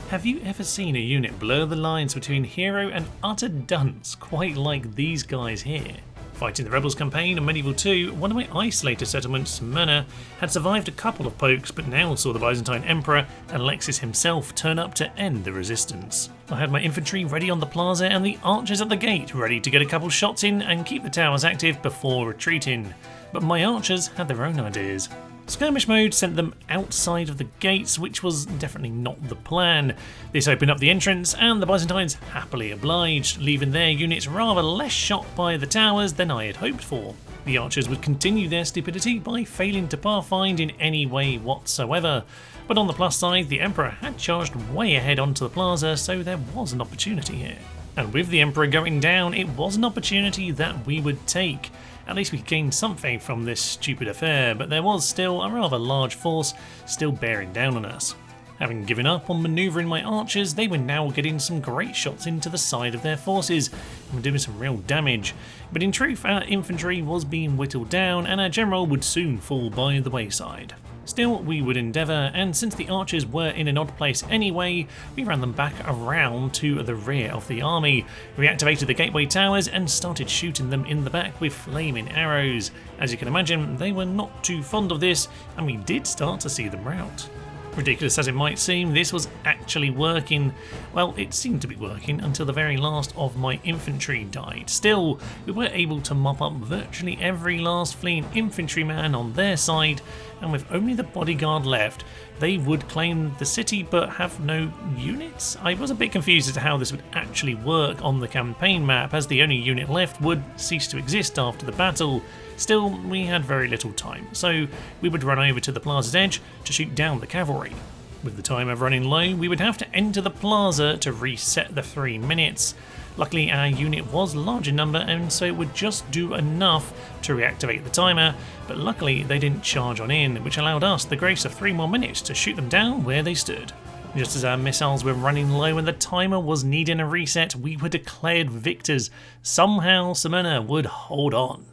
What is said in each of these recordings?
Have you ever seen a unit blur the lines between hero and utter dunce, quite like these guys here? Fighting the Rebels campaign on Medieval 2, one of my isolated settlements, Smyrna, had survived a couple of pokes but now saw the Byzantine Emperor, Alexis himself, turn up to end the resistance. I had my infantry ready on the plaza and the archers at the gate ready to get a couple shots in and keep the towers active before retreating. But my archers had their own ideas. Skirmish mode sent them outside of the gates, which was definitely not the plan. This opened up the entrance and the Byzantines happily obliged, leaving their units rather less shocked by the towers than I had hoped for. The archers would continue their stupidity by failing to pathfind in any way whatsoever. But on the plus side, the Emperor had charged way ahead onto the plaza, so there was an opportunity here. And with the Emperor going down, it was an opportunity that we would take. At least we gained something from this stupid affair, but there was still a rather large force still bearing down on us. Having given up on manoeuvring my archers, they were now getting some great shots into the side of their forces and were doing some real damage. But in truth, our infantry was being whittled down and our general would soon fall by the wayside. Still, we would endeavour, and since the archers were in an odd place anyway, we ran them back around to the rear of the army, reactivated the gateway towers and started shooting them in the back with flaming arrows. As you can imagine, they were not too fond of this, and we did start to see them rout. Ridiculous as it might seem, this was actually working. Well, it seemed to be working until the very last of my infantry died. Still, we were able to mop up virtually every last fleeing infantryman on their side, and with only the bodyguard left, they would claim the city but have no units? I was a bit confused as to how this would actually work on the campaign map, as the only unit left would cease to exist after the battle. Still, we had very little time, so we would run over to the plaza's edge to shoot down the cavalry. With the timer running low, we would have to enter the plaza to reset the 3 minutes. Luckily, our unit was large in number and so it would just do enough to reactivate the timer, but luckily they didn't charge on in, which allowed us the grace of 3 more minutes to shoot them down where they stood. Just as our missiles were running low and the timer was needing a reset, we were declared victors. Somehow Smyrna would hold on.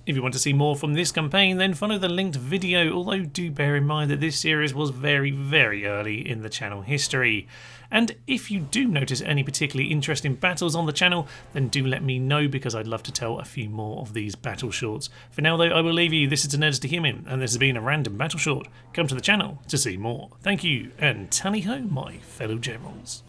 If you want to see more from this campaign, then follow the linked video, although do bear in mind that this series was very early in the channel history. And if you do notice any particularly interesting battles on the channel, then do let me know, because I'd love to tell a few more of these battle shorts. For now though, I will leave you. This is Nerds to Human, and this has been a random battle short. Come to the channel to see more. Thank you, and tally ho my fellow generals.